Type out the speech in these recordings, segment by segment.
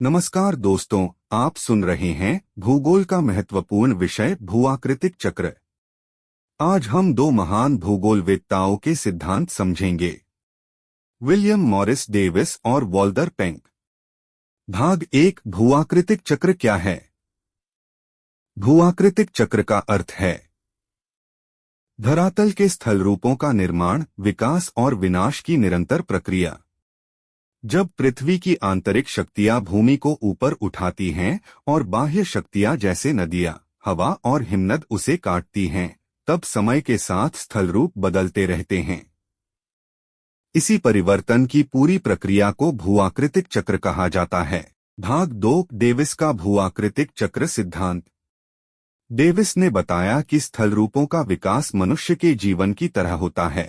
नमस्कार दोस्तों, आप सुन रहे हैं भूगोल का महत्वपूर्ण विषय भूआकृतिक चक्र। आज हम दो महान भूगोलवेत्ताओं के सिद्धांत समझेंगे, विलियम मॉरिस डेविस और वॉल्टर पेंक। भाग 1, भूआकृतिक चक्र क्या है? भूआकृतिक चक्र का अर्थ है धरातल के स्थल रूपों का निर्माण, विकास और विनाश की निरंतर प्रक्रिया। जब पृथ्वी की आंतरिक शक्तियां भूमि को ऊपर उठाती हैं और बाह्य शक्तियां जैसे नदियां, हवा और हिमनद उसे काटती हैं, तब समय के साथ स्थल रूप बदलते रहते हैं। इसी परिवर्तन की पूरी प्रक्रिया को भूआकृतिक चक्र कहा जाता है। भाग 2, डेविस का भूआकृतिक चक्र सिद्धांत। डेविस ने बताया कि स्थल रूपों का विकास मनुष्य के जीवन की तरह होता है।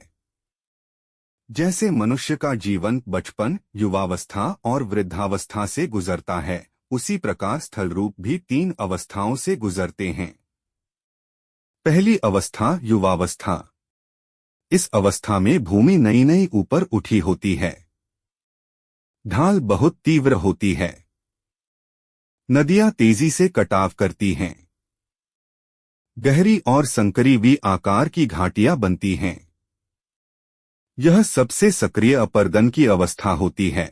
जैसे मनुष्य का जीवन बचपन, युवावस्था और वृद्धावस्था से गुजरता है, उसी प्रकार स्थल रूप भी 3 अवस्थाओं से गुजरते हैं। पहली अवस्था युवावस्था। इस अवस्था में भूमि नई नई ऊपर उठी होती है। ढाल बहुत तीव्र होती है। नदियां तेजी से कटाव करती हैं। गहरी और संकरी वी आकार की घाटियां बनती हैं। यह सबसे सक्रिय अपर्दन की अवस्था होती है।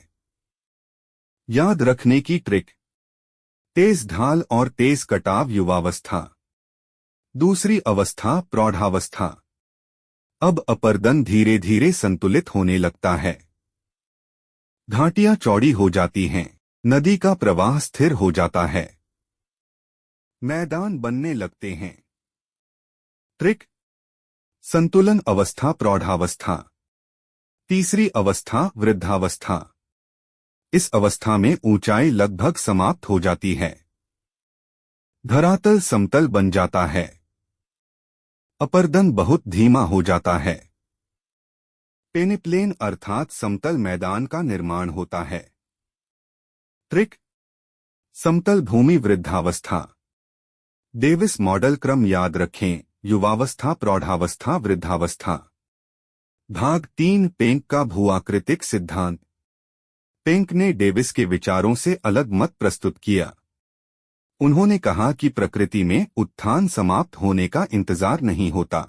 याद रखने की ट्रिक: तेज ढाल और तेज कटाव युवावस्था। दूसरी अवस्था प्रौढ़ावस्था। अब अपर्दन धीरे धीरे संतुलित होने लगता है। घाटियां चौड़ी हो जाती हैं। नदी का प्रवाह स्थिर हो जाता है। मैदान बनने लगते हैं। ट्रिक: संतुलन अवस्था प्रौढ़ावस्था। तीसरी अवस्था वृद्धावस्था। इस अवस्था में ऊंचाई लगभग समाप्त हो जाती है। धरातल समतल बन जाता है। अपर्दन बहुत धीमा हो जाता है। पेनिप्लेन अर्थात समतल मैदान का निर्माण होता है। ट्रिक: समतल भूमि वृद्धावस्था। डेविस मॉडल क्रम याद रखें: युवावस्था, प्रौढ़ावस्था, वृद्धावस्था। भाग 3, पेंक का भूआकृतिक सिद्धांत। पेंक ने डेविस के विचारों से अलग मत प्रस्तुत किया। उन्होंने कहा कि प्रकृति में उत्थान समाप्त होने का इंतजार नहीं होता।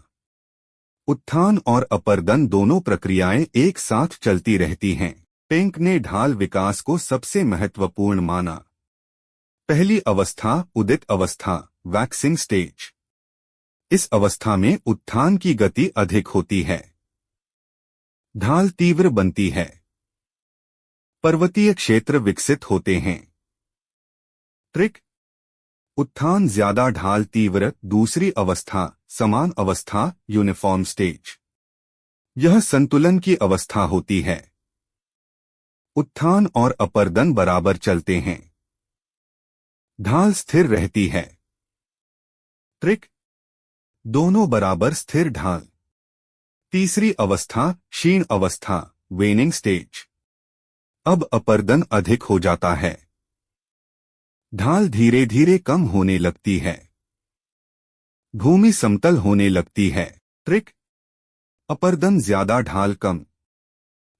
उत्थान और अपर्दन दोनों प्रक्रियाएं एक साथ चलती रहती हैं। पेंक ने ढाल विकास को सबसे महत्वपूर्ण माना। पहली अवस्था उदित अवस्था, वैक्सिंग स्टेज। इस अवस्था में उत्थान की गति अधिक होती है। ढाल तीव्र बनती है। पर्वतीय क्षेत्र विकसित होते हैं। ट्रिक: उत्थान ज्यादा, ढाल तीव्र। दूसरी अवस्था समान अवस्था, यूनिफॉर्म स्टेज। यह संतुलन की अवस्था होती है। उत्थान और अपर्दन बराबर चलते हैं। ढाल स्थिर रहती है। ट्रिक: दोनों बराबर स्थिर ढाल। तीसरी अवस्था क्षीण अवस्था, वेनिंग स्टेज। अब अपर्दन अधिक हो जाता है। ढाल धीरे धीरे कम होने लगती है। भूमि समतल होने लगती है। ट्रिक: अपर्दन ज्यादा, ढाल कम।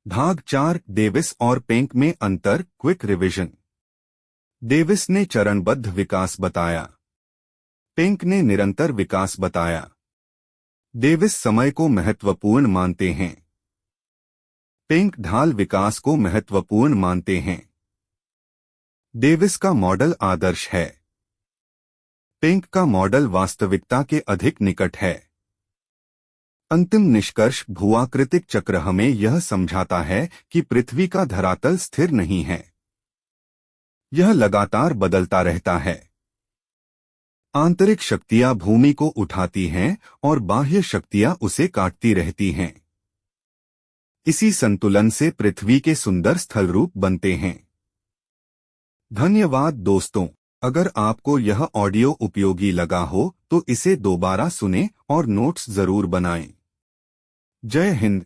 भाग 4, डेविस और पेंक में अंतर, क्विक रिवीजन। डेविस ने चरणबद्ध विकास बताया। पेंक ने निरंतर विकास बताया। डेविस समय को महत्वपूर्ण मानते हैं। पेंक ढाल विकास को महत्वपूर्ण मानते हैं। डेविस का मॉडल आदर्श है। पेंक का मॉडल वास्तविकता के अधिक निकट है। अंतिम निष्कर्ष: भूआकृतिक चक्र हमें यह समझाता है कि पृथ्वी का धरातल स्थिर नहीं है। यह लगातार बदलता रहता है। आंतरिक शक्तियां भूमि को उठाती हैं और बाह्य शक्तियां उसे काटती रहती हैं। इसी संतुलन से पृथ्वी के सुंदर स्थल रूप बनते हैं। धन्यवाद दोस्तों। अगर आपको यह ऑडियो उपयोगी लगा हो तो इसे दोबारा सुनें और नोट्स जरूर बनाएं। जय हिंद।